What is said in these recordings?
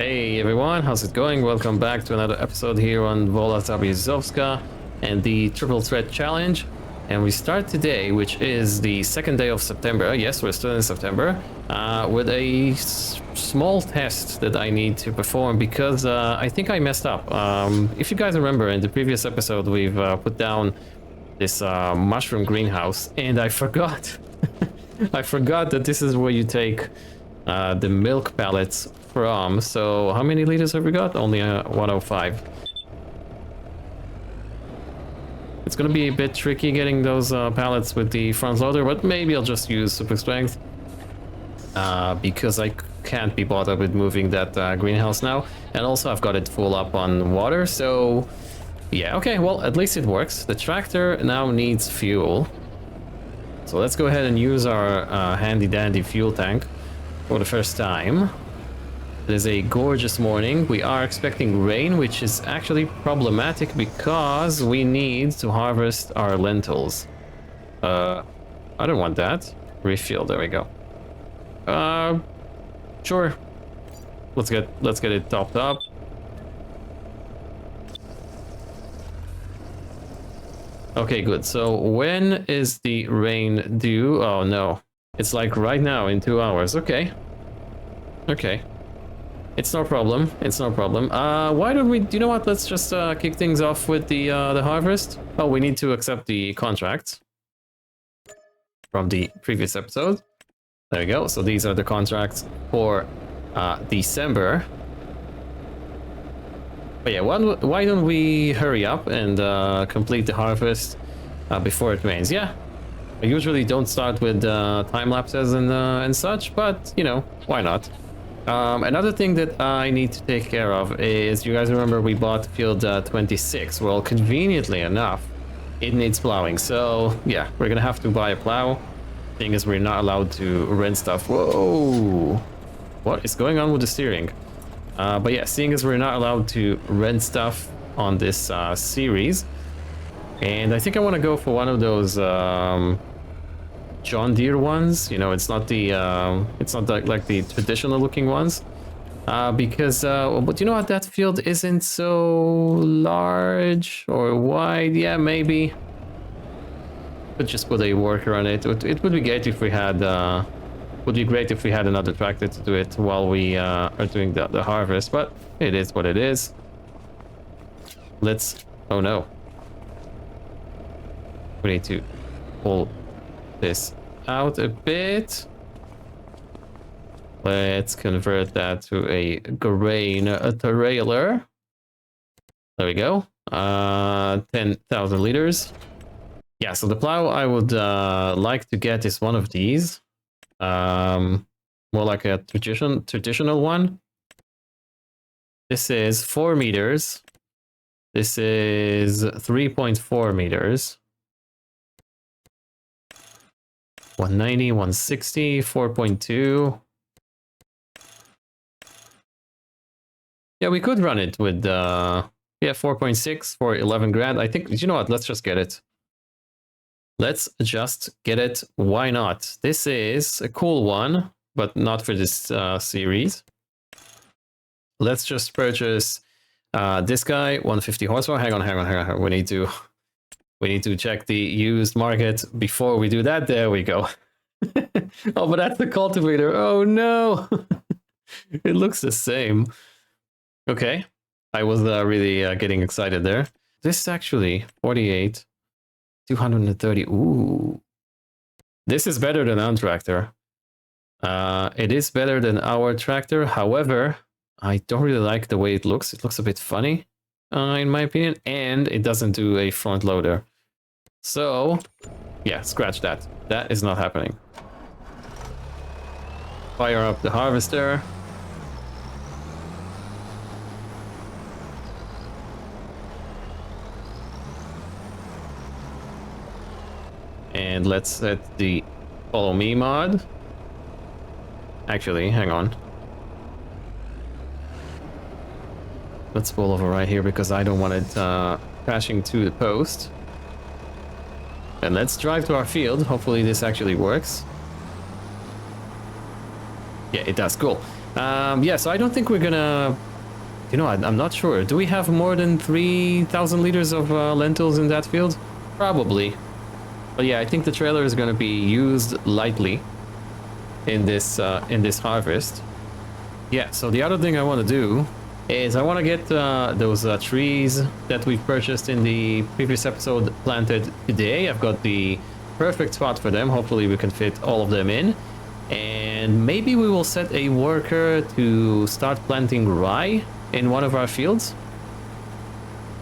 Hey everyone, how's it going? Welcome back to another episode here on Wola Zabierzowska and the Triple Threat Challenge. And we start today, which is the second day of September. Yes, we're still in September, with a small test that I need to perform because I think I messed up. If you guys remember, in the previous episode, we've put down this mushroom greenhouse, and I forgot. I forgot that this is where you take the milk pallets from. So how many liters have we got? Only 105. It's gonna be a bit tricky getting those pallets with the front loader, but maybe I'll just use super strength because I can't be bothered with moving that greenhouse now. And also I've got it full up on water, so yeah, okay, well, at least it works. The tractor now needs fuel. So let's go ahead and use our handy dandy fuel tank for the first time. It is a gorgeous morning. We are expecting rain, which is actually problematic because we need to harvest our lentils. I don't want that. Refill, there we go. Sure. Let's get it topped up. Okay, good. So when is the rain due? Oh no. It's like right now in 2 hours. Okay. Okay. It's no problem. It's no problem. Why don't we... You know what? Let's just kick things off with the harvest. Oh, we need to accept the contracts from the previous episode. There we go. So these are the contracts for December. But yeah, why don't we hurry up and complete the harvest before it rains? Yeah. I usually don't start with time lapses and such, but you know, why not? Another thing that I need to take care of is, you guys remember we bought field 26. Well, conveniently enough, it needs plowing. So yeah, we're gonna have to buy a plow. Thing is, we're not allowed to rent stuff. Whoa! What is going on with the steering? But yeah, seeing as we're not allowed to rent stuff on this series, and I think I want to go for one of those John Deere ones. You know, it's not like the traditional looking ones, because but you know what, that field isn't so large or wide. Yeah, maybe could just put a worker on it. It would be great if we had another tractor to do it while we are doing the harvest, but it is what it is. Let's... Oh no. We need to pull this out a bit. Let's convert that to a grain trailer. There we go. 10,000 liters. Yeah, so the plow I would like to get is one of these. More like a traditional one. This is 4 meters. This is 3.4 meters. 190, 160, 4.2. Yeah, we could run it with yeah, 4.6 for 11 grand. I think, you know what, let's just get it. Let's just get it. Why not? This is a cool one, but not for this series. Let's just purchase this guy, 150 horsepower. Hang on. We need to check the used market before we do that. There we go. Oh, but that's the cultivator. Oh no. It looks the same. Okay. I was really getting excited there. This is actually 48. 230. Ooh, this is better than our tractor. It is better than our tractor. However, I don't really like the way it looks. It looks a bit funny, in my opinion, and it doesn't do a front loader. So, yeah, scratch that. That is not happening. Fire up the harvester. And let's set the follow me mod. Actually, hang on. Let's pull over right here because I don't want it crashing to the post. And let's drive to our field. Hopefully this actually works. Yeah, it does. Cool. Yeah, so I don't think we're gonna... You know, I'm not sure. Do we have more than 3,000 liters of lentils in that field? Probably. But yeah, I think the trailer is gonna be used lightly in this harvest. Yeah, so the other thing I want to do is I want to get those trees that we've purchased in the previous episode planted today. I've got the perfect spot for them. Hopefully we can fit all of them in. And maybe we will set a worker to start planting rye in one of our fields.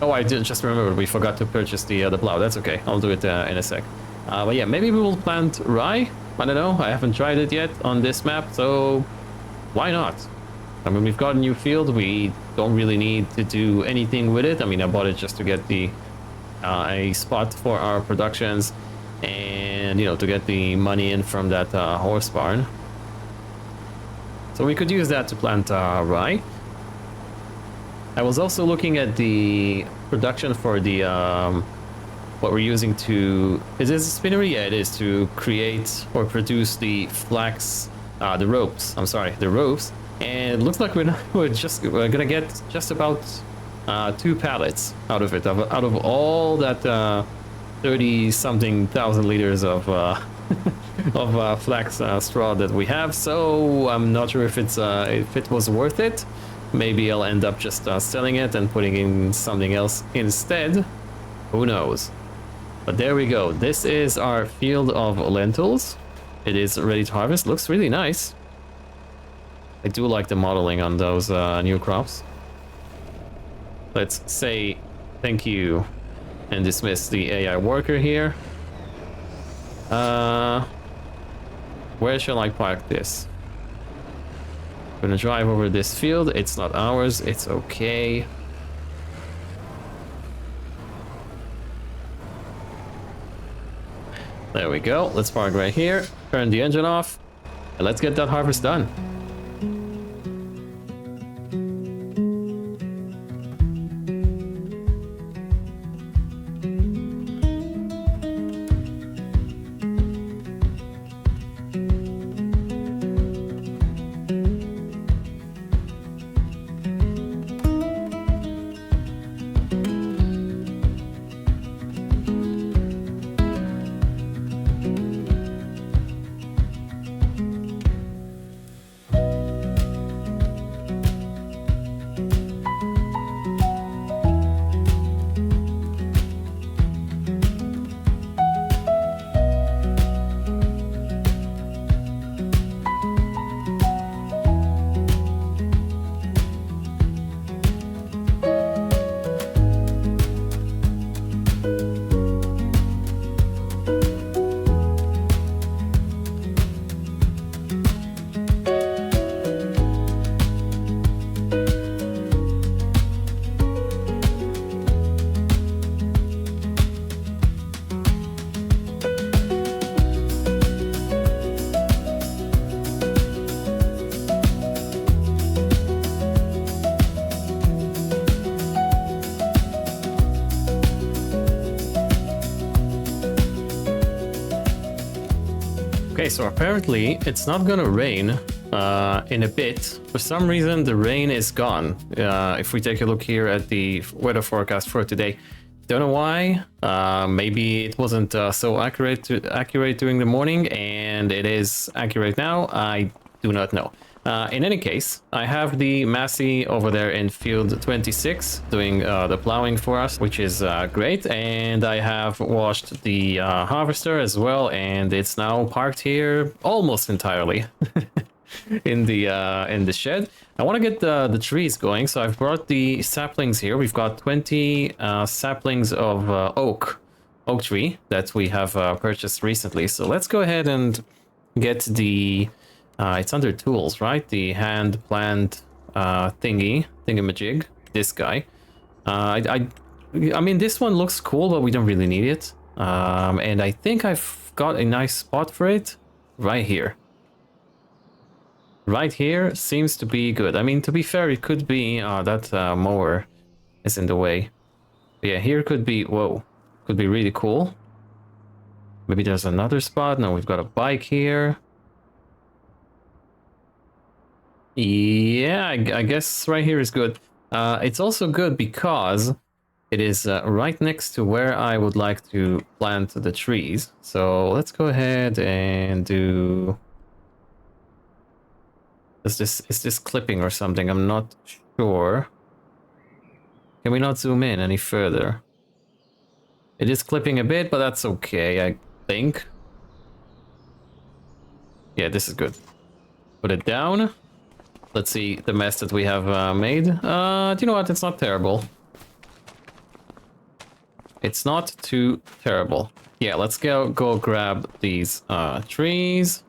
Oh, I did just remember we forgot to purchase the plow. That's okay. I'll do it in a sec. But yeah, maybe we will plant rye. I don't know. I haven't tried it yet on this map, so why not? I mean, we've got a new field. We don't really need to do anything with it. I mean, I bought it just to get the a spot for our productions and, you know, to get the money in from that horse barn. So we could use that to plant rye. I was also looking at the production for the what we're using to... Is this a spinnery? Yeah, it is, to create or produce the flax, the ropes. I'm sorry, the ropes. And it looks like we're gonna get just about 2 pallets out of it, out of all that 30-something thousand liters of of flax straw that we have. So I'm not sure if it was worth it. Maybe I'll end up just selling it and putting in something else instead. Who knows? But there we go. This is our field of lentils. It is ready to harvest. Looks really nice. I do like the modeling on those new crops. Let's say thank you and dismiss the AI worker here. Where shall I park this? I'm gonna drive over this field. It's not ours. It's okay. There we go. Let's park right here. Turn the engine off. And let's get that harvest done. Okay, so apparently it's not gonna rain in a bit. For some reason, the rain is gone. If we take a look here at the weather forecast for today, don't know why. Maybe it wasn't so accurate during the morning, and it is accurate now. I do not know. In any case, I have the Massey over there in field 26 doing the plowing for us, which is great. And I have washed the harvester as well, and it's now parked here almost entirely in the shed. I want to get the trees going, so I've brought the saplings here. We've got 20 saplings of oak tree that we have purchased recently. So let's go ahead and get the... it's under tools, right? The hand plant thingamajig. This guy. I mean, this one looks cool, but we don't really need it. And I think I've got a nice spot for it right here. Right here seems to be good. I mean, to be fair, it could be that mower is in the way. But yeah, here could be, whoa, could be really cool. Maybe there's another spot. No, we've got a bike here. Yeah, I guess right here is good. It's also good because it is right next to where I would like to plant the trees. So let's go ahead and do... Is this clipping or something? I'm not sure. Can we not zoom in any further? It is clipping a bit, but that's okay, I think. Yeah, this is good. Put it down. Let's see the mess that we have made. Do you know what? It's not terrible. It's not too terrible. Yeah, let's go grab these trees.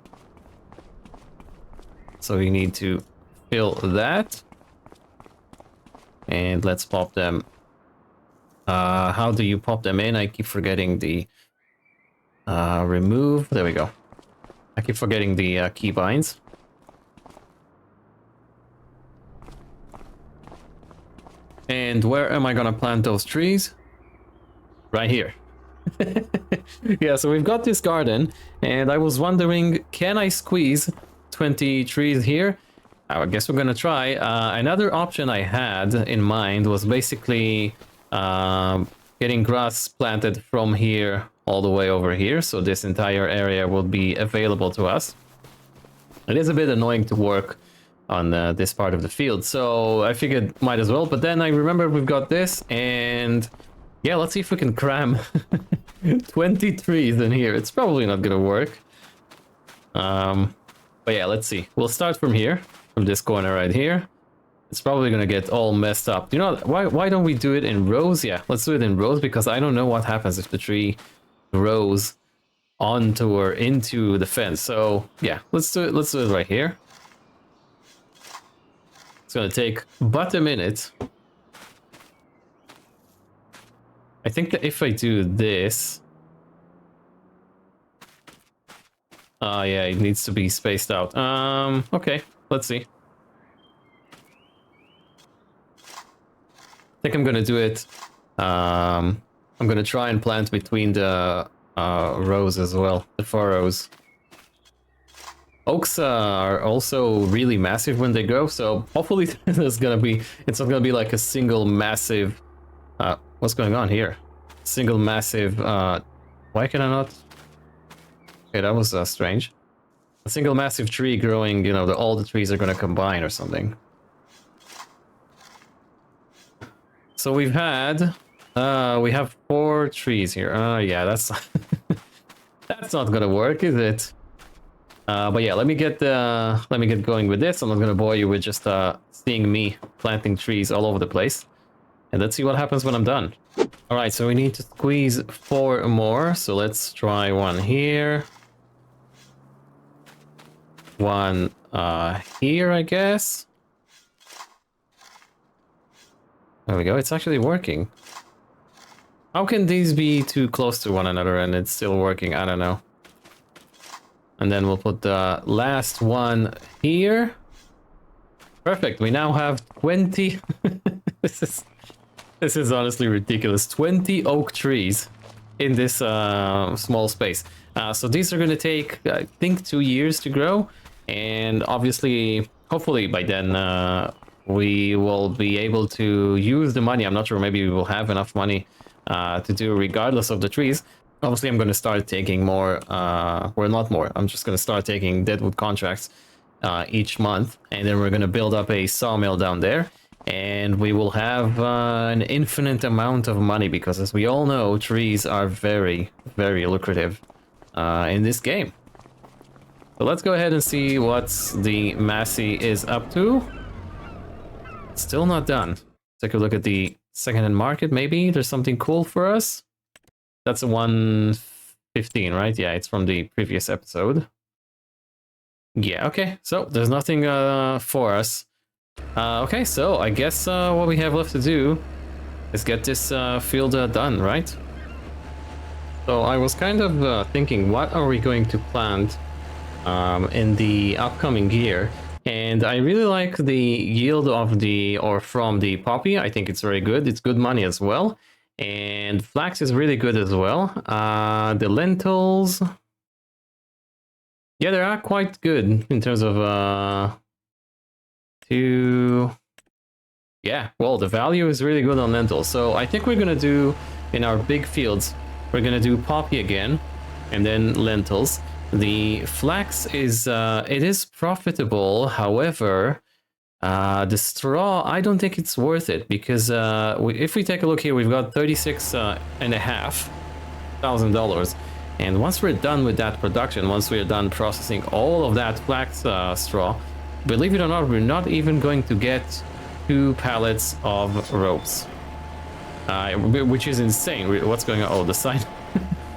So we need to fill that. And let's pop them. How do you pop them in? I keep forgetting the remove. There we go. I keep forgetting the keybinds. And where am I gonna plant those trees? Right here. Yeah, so we've got this garden, and I was wondering, can I squeeze 20 trees here? I guess we're gonna try. Another option I had in mind was basically getting grass planted from here all the way over here, so this entire area will be available to us. It is a bit annoying to work on this part of the field, so I figured might as well, but then I remember we've got this, and yeah, let's see if we can cram 20 trees in here. It's probably not gonna work. But yeah, let's see. We'll start from here, from this corner right here. It's probably gonna get all messed up. You know, why don't we do it in rows? Yeah, let's do it in rows, because I don't know what happens if the tree grows onto or into the fence. So yeah, let's do it right here. It's gonna take but a minute. I think that if I do this... yeah, it needs to be spaced out. Okay, let's see. I think I'm gonna do it. I'm gonna try and plant between the rows as well, the furrows. Oaks are also really massive when they grow, so hopefully it's not gonna be like a single massive... what's going on here? Single massive... why can I not... Okay, that was strange. A single massive tree growing, you know, all the trees are gonna combine or something. So we have 4 trees here. Yeah, that's that's not gonna work, is it? But yeah, let me get going with this. I'm not gonna bore you with just seeing me planting trees all over the place. And let's see what happens when I'm done. All right, so we need to squeeze 4 more. So let's try one here. One here, I guess. There we go. It's actually working. How can these be too close to one another and it's still working? I don't know. And then we'll put the last one here. Perfect. We now have 20. This is honestly ridiculous. 20 oak trees in this small space. So these are going to take, I think, 2 years to grow. And obviously, hopefully by then, we will be able to use the money. I'm not sure, maybe we will have enough money to do regardless of the trees. Obviously, I'm going to start taking more, well, not more. I'm just going to start taking deadwood contracts each month. And then we're going to build up a sawmill down there. And we will have an infinite amount of money because, as we all know, trees are very, very lucrative in this game. So let's go ahead and see what the Massey is up to. Still not done. Take a look at the second-hand market. Maybe there's something cool for us. That's a 115, right? Yeah, it's from the previous episode. Yeah, okay. So there's nothing for us. Okay, so I guess what we have left to do is get this field done, right? So I was kind of thinking, what are we going to plant in the upcoming year? And I really like the yield of from the poppy. I think it's very good. It's good money as well. And flax is really good as well. The lentils, yeah, they are quite good in terms of to... Yeah, well, the value is really good on lentils. So I think we're gonna do, in our big fields, we're gonna do poppy again, and then lentils. The flax is, it is profitable, however, the straw, I don't think it's worth it, because if we take a look here, we've got $36,500, and once we're done with that production, once we're done processing all of that flax straw, believe it or not, we're not even going to get 2 pallets of ropes, which is insane. What's going on? Oh, the sign.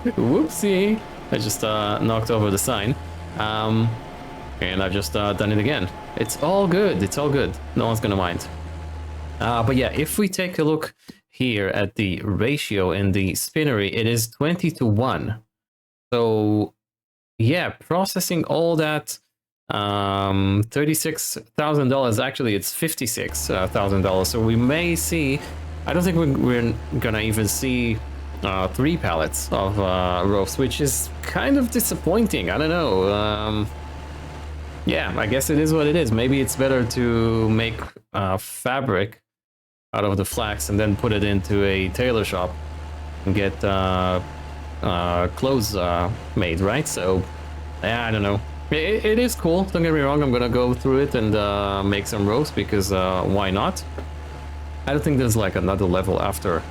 Whoopsie! I just knocked over the sign, and I've just done it again. It's all good. It's all good. No one's gonna mind. But yeah, if we take a look here at the ratio in the spinnery, it is 20-1. So yeah, processing all that $36,000, actually it's $56,000. So we may see, I don't think we're gonna even see 3 pallets of ropes, which is kind of disappointing. I don't know. Yeah, I guess it is what it is. Maybe it's better to make fabric out of the flax and then put it into a tailor shop and get clothes made, right? So yeah, I don't know. It is cool, don't get me wrong. I'm gonna go through it and make some ropes, because why not? I don't think there's like another level after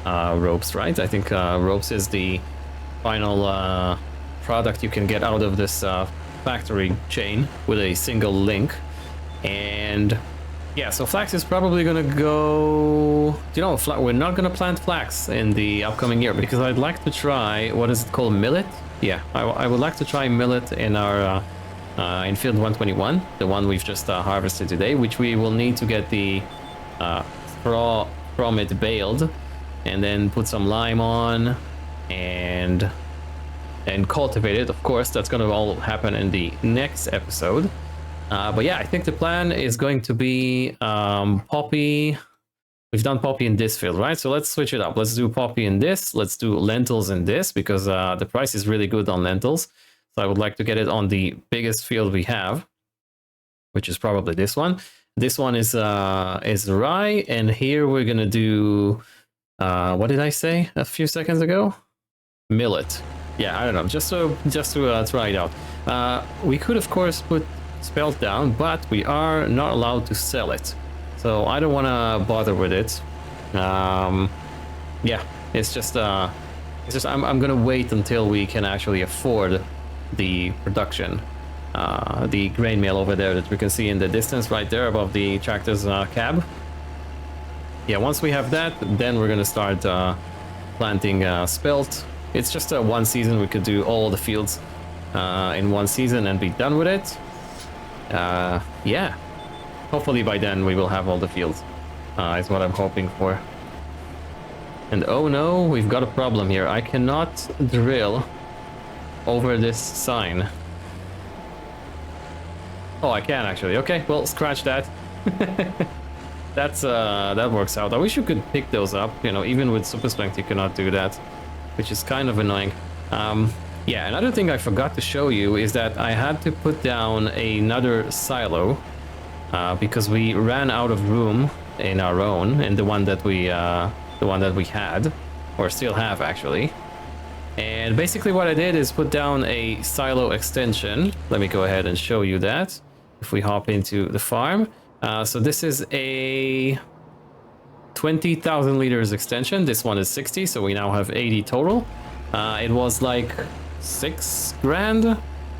ropes, right? I think ropes is the final product you can get out of this factory chain with a single link. And yeah, so flax is probably gonna go, you know, we're not gonna plant flax in the upcoming year, because I'd like to try, what is it called, millet? Yeah, I would like to try millet in our in field 121, the one we've just harvested today, which we will need to get the straw from it baled, and then put some lime on and cultivate it. Of course, that's going to all happen in the next episode. But yeah, I think the plan is going to be poppy. We've done poppy in this field, right? So let's switch it up. Let's do poppy in this. Let's do lentils in this, because the price is really good on lentils. So I would like to get it on the biggest field we have, which is probably this one. This one is rye, and here we're gonna do what did I say a few seconds ago? Millet. Yeah, I don't know. Just to try it out. We could of course put spelt down, but we are not allowed to sell it. So I don't want to bother with it. Yeah, it's just I'm gonna wait until we can actually afford the production. The grain mill over there that we can see in the distance right there above the tractor's cab. Yeah, once we have that, then we're gonna start planting spelt. It's just a one season. We could do all the fields in one season and be done with it. Yeah. Hopefully by then we will have all the fields, is what I'm hoping for. And oh no, we've got a problem here. I cannot drill over this sign. Oh, I can actually. Okay, well, scratch that. That works out. I wish you could pick those up. You know, even with super strength, you cannot do that, which is kind of annoying. Yeah, another thing I forgot to show you is that I had to put down another silo. Because we ran out of room in our own, in the one that we had, or still have actually. And basically what I did is put down a silo extension. Let me go ahead and show you that. If we hop into the farm, so this is a 20,000 liters extension. This one is 60, so we now have 80 total. It was like 6 grand,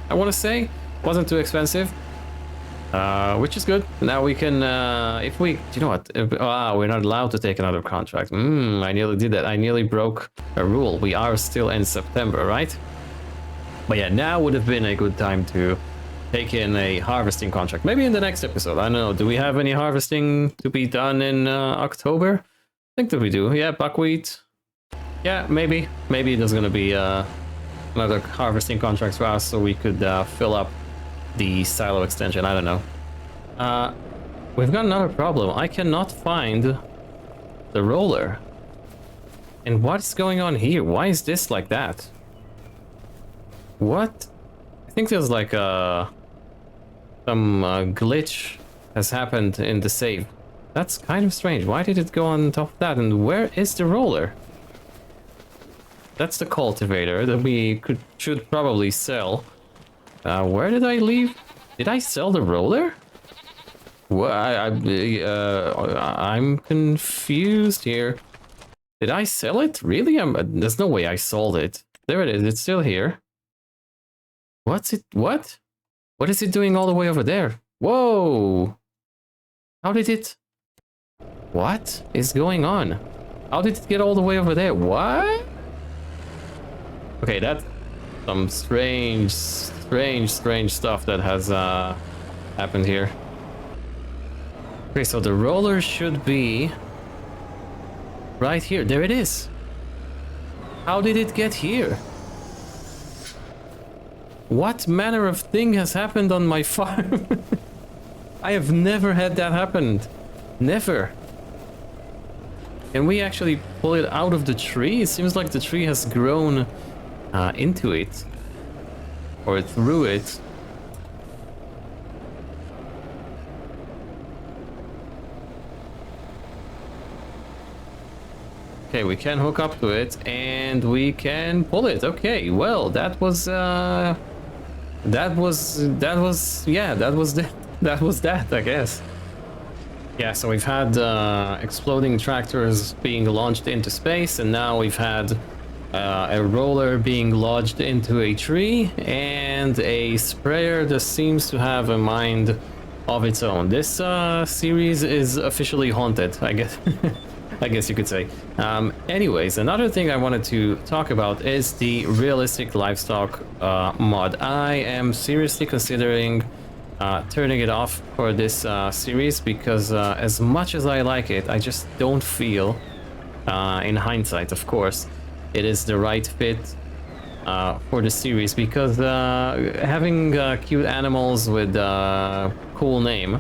I want to say. Wasn't too expensive. Which is good. Now we can, if we, you know what, we're not allowed to take another contract. I nearly did that. I nearly broke a rule. We are still in September, right? But yeah, now would have been a good time to take in a harvesting contract. Maybe in the next episode. I don't know. Do we have any harvesting to be done in October? I think that we do. Yeah, buckwheat. Yeah, maybe. Maybe there's going to be another harvesting contract for us, so we could fill up the silo extension. I don't know. We've got another problem. I cannot find the roller. And what's going on here? Why is this like that? What? I think there's like some glitch has happened in the save. That's kind of strange. Why did it go on top of that? And where is the roller? That's the cultivator that we should probably sell. Where did I leave? Did I sell the roller? Well, I'm confused here. Did I sell it? Really? There's no way I sold it. There it is. It's still here. What's it? What? What is it doing all the way over there? Whoa! How did it? What is going on? How did it get all the way over there? What? Okay, that's some strange stuff that has happened here. Okay, so the roller should be right here. There it is. How did it get here? What manner of thing has happened on my farm? I have never had that happen. Never. Can we actually pull it out of the tree? It seems like the tree has grown into it. Or through it. Okay, we can hook up to it and we can pull it. Okay, well, that was that, I guess. Yeah, so we've had exploding tractors being launched into space, and now we've had a roller being lodged into a tree, and a sprayer that seems to have a mind of its own. This series is officially haunted, I guess. I guess you could say. Anyways, another thing I wanted to talk about is the Realistic Livestock mod. I am seriously considering turning it off for this series because as much as I like it, I just don't feel, in hindsight of course, it is the right fit for the series, because having cute animals with a cool name,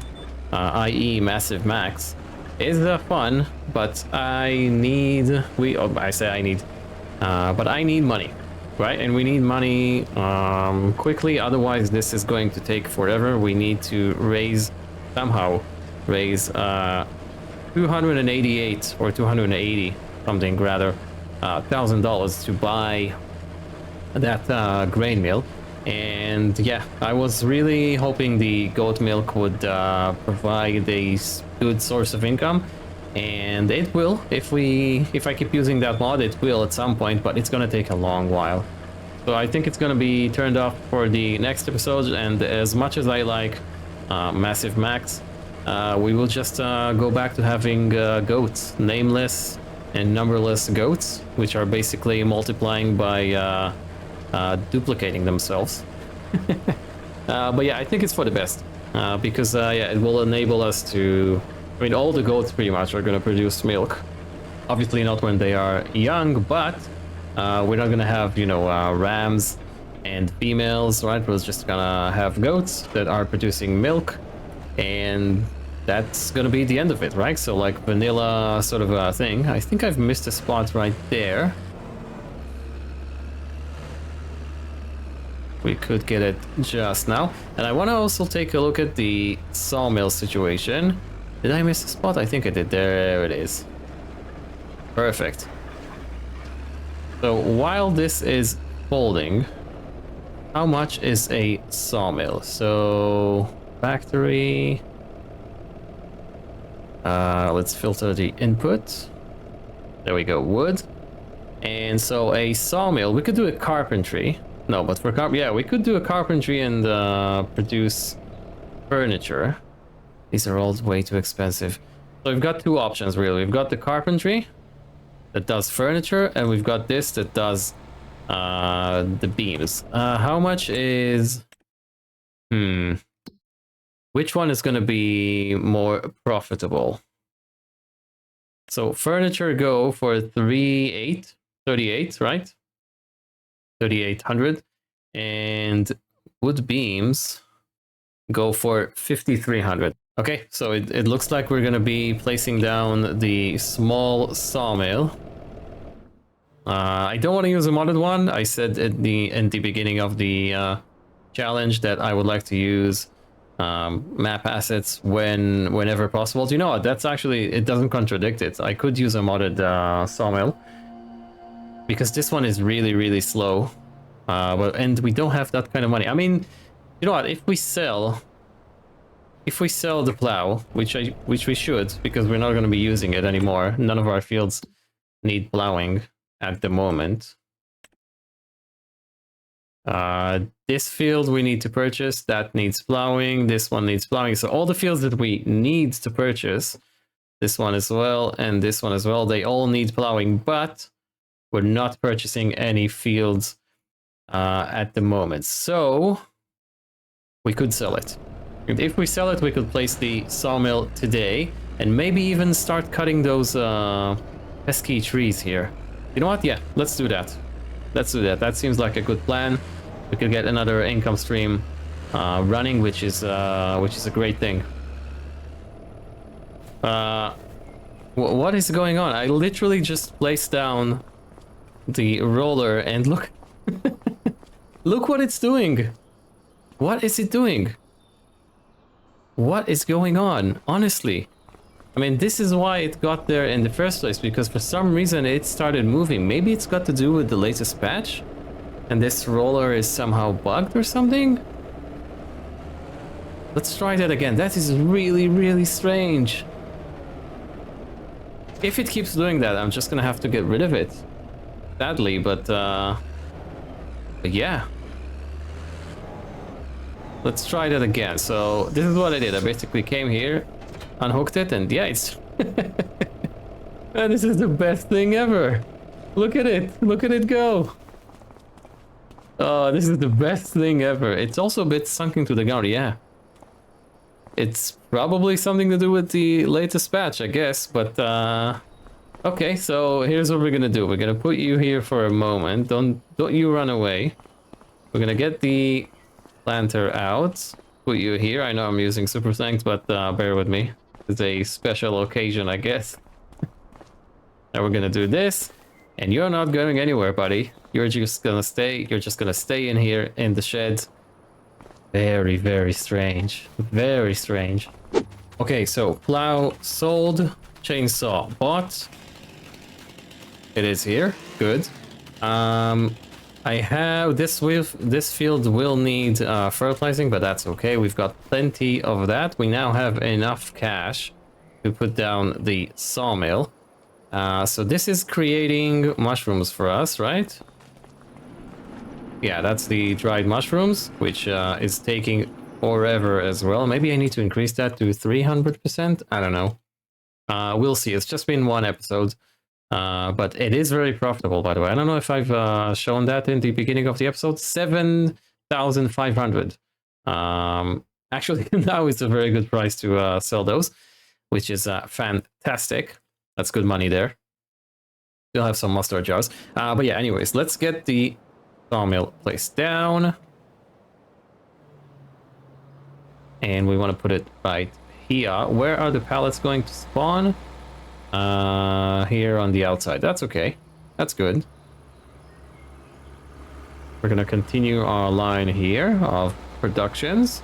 i.e. Massive Max, is fun, but I need but I need money, right? And we need money quickly, otherwise this is going to take forever. We need to somehow raise 288 or 280 something rather $1,000 to buy that grain mill. And yeah, I was really hoping the goat milk would provide a good source of income, and it will. If I keep using that mod, it will at some point, but it's gonna take a long while. So I think it's gonna be turned off for the next episode, and as much as I like Massive Max, we will just go back to having goats, nameless and numberless goats, which are basically multiplying by duplicating themselves. But yeah, I think it's for the best, because yeah, it will enable us to, I mean, all the goats pretty much are going to produce milk. Obviously not when they are young, but we're not going to have, you know, rams and females, right? We're just gonna have goats that are producing milk, and that's gonna be the end of it, right? So like vanilla sort of a thing. I think I've missed a spot right there. We could get it just now. And I want to also take a look at the sawmill situation. Did I miss a spot? I think I did. There it is. Perfect. So while this is folding, how much is a sawmill? So factory. Let's filter the input. There we go, wood. And so a sawmill, we could do a carpentry. No, but for yeah, we could do a carpentry and produce furniture. These are all way too expensive. So we've got two options really. We've got the carpentry that does furniture, and we've got this that does the beams. How much is... Which one is going to be more profitable? So furniture go for 38, right? 3,800, and wood beams go for 5,300. Okay, so it looks like we're gonna be placing down the small sawmill. I don't want to use a modded one. I said at the beginning of the challenge that I would like to use map assets whenever possible. Do you know what? That's actually, it doesn't contradict it. I could use a modded sawmill because this one is really slow. And we don't have that kind of money. I mean, you know what? If we sell the plow, which we should, because we're not going to be using it anymore. None of our fields need plowing at the moment. This field we need to purchase, that needs plowing, this one needs plowing. So all the fields that we need to purchase, this one as well, and this one as well, they all need plowing, but we're not purchasing any fields at the moment. So we could sell it. And if we sell it, we could place the sawmill today and maybe even start cutting those pesky trees here. You know what? Yeah, let's do that. Let's do that. That seems like a good plan. We could get another income stream running, which is a great thing. What is going on? I literally just placed down the roller and look, look what it's doing. What is it doing? What is going on? Honestly, I mean, this is why it got there in the first place, because for some reason it started moving. Maybe it's got to do with the latest patch and this roller is somehow bugged or something. Let's try that again. That is really strange. If it keeps doing that, I'm just gonna have to get rid of it, sadly, but yeah. Let's try that again. So this is what I did. I basically came here, unhooked it, and yeah, it's and this is the best thing ever. Look at it. Look at it go. Oh, this is the best thing ever. It's also a bit sunk into the ground, yeah. It's probably something to do with the latest patch, I guess, but okay, so here's what we're gonna do. We're gonna put you here for a moment. Don't you run away. We're gonna get the planter out, put you here. I know I'm using super strength, but bear with me. It's a special occasion, I guess. Now we're gonna do this, and you're not going anywhere, buddy. You're just gonna stay. You're just gonna stay in here in the shed. Very strange. Very strange. Okay, so plow sold, chainsaw bought. It is here. Good. I have this field will need fertilizing, but that's okay. We've got plenty of that. We now have enough cash to put down the sawmill. So this is creating mushrooms for us, right? Yeah, that's the dried mushrooms, which is taking forever as well. Maybe I need to increase that to 300%. I don't know. We'll see. It's just been one episode. But it is very profitable, by the way. I don't know if I've shown that in the beginning of the episode. 7,500. Actually, now it's a very good price to sell those, which is fantastic. That's good money there. Still have some mustard jars. But yeah, anyways, let's get the sawmill placed down. And we want to put it right here. Where are the pallets going to spawn? Here on the outside. That's okay. That's good. We're gonna continue our line here of productions.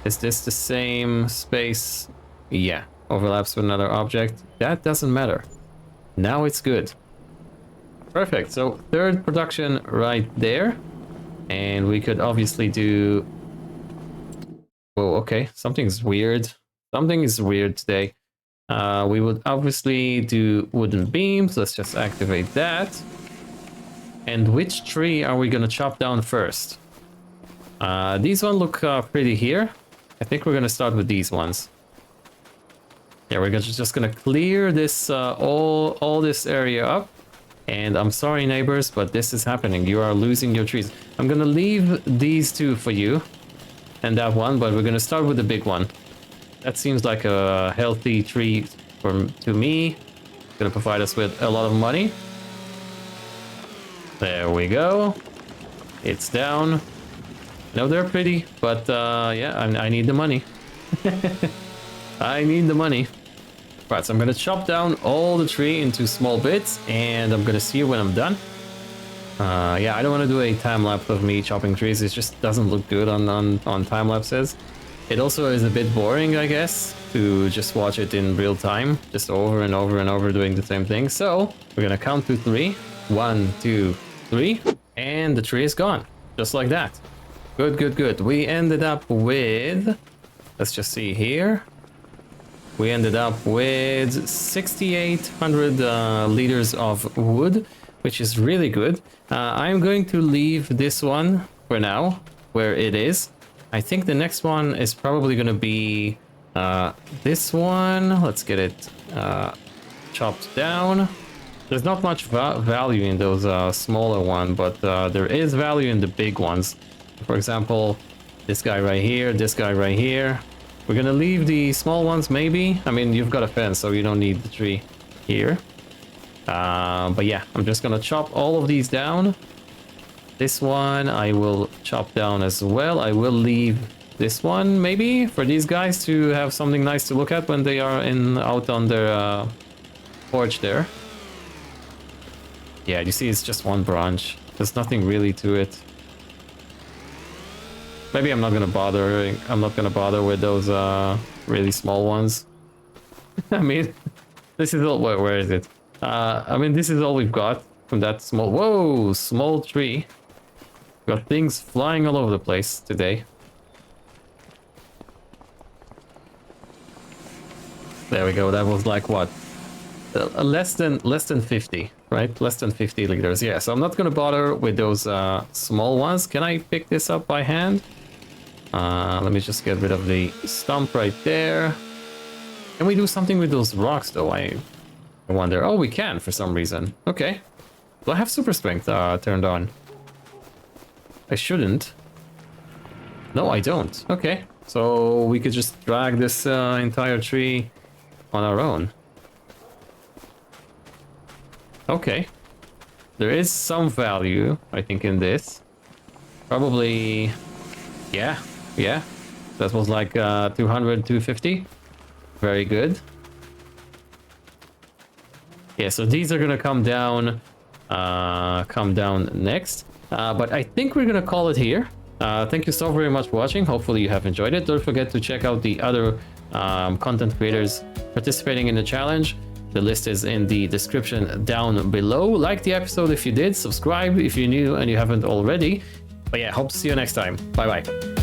Is this the same space? Yeah. Overlaps with another object. That doesn't matter. Now it's good. Perfect. So third production right there. And we could obviously do... Whoa, okay. Something's weird. Something is weird today. We would obviously do wooden beams. Let's just activate that. And which tree are we gonna chop down first? These ones look pretty here. I think we're gonna start with these ones. Yeah, we're just gonna clear this all this area up. And I'm sorry, neighbors, but this is happening. You are losing your trees. I'm gonna leave these two for you and that one, but we're gonna start with the big one. That seems like a healthy tree to me. It's gonna provide us with a lot of money. There we go. It's down. No, they're pretty, but yeah, I need the money. I need the money. Right, so I'm gonna chop down all the tree into small bits, and I'm gonna see you when I'm done. Yeah, I don't want to do a time lapse of me chopping trees. It just doesn't look good on time lapses. It also is a bit boring, I guess, to just watch it in real time, just over and over and over doing the same thing. So we're gonna count to 3. 1, 2, 3, and the tree is gone, just like that. Good, good, good. We ended up with, let's just see here. We ended up with 6,800 liters of wood, which is really good. I'm going to leave this one for now where it is. I think the next one is probably going to be this one. Let's get it chopped down. There's not much value in those smaller ones, but there is value in the big ones. For example, this guy right here, this guy right here. We're going to leave the small ones maybe. I mean, you've got a fence, so you don't need the tree here. But yeah, I'm just going to chop all of these down. This one I will chop down as well. I will leave this one maybe for these guys to have something nice to look at when they are out on their porch there. Yeah, you see it's just one branch. There's nothing really to it. Maybe I'm not gonna bother. I'm not gonna bother with those really small ones. I mean, this is all. Where is it? I mean, this is all we've got from that small. Whoa, small tree. Got things flying all over the place today. There we go. That was like what? Less than 50, right? Less than 50 liters. Yeah. So I'm not gonna bother with those small ones. Can I pick this up by hand? Let me just get rid of the stump right there. Can we do something with those rocks though? I wonder. Oh, we can for some reason. Okay. Do I have super strength turned on? I shouldn't. No, I don't. Okay. So we could just drag this entire tree on our own. Okay. There is some value, I think, in this. Probably... Yeah. Yeah. That was like 200, 250. Very good. Yeah, so these are gonna come down next. But I think we're gonna call it here. Thank you so very much for watching. Hopefully you have enjoyed it. Don't forget to check out the other content creators participating in the challenge. The list is in the description down below. Like the episode if you did, subscribe if you're new and you haven't already. But yeah, hope to see you next time. Bye bye.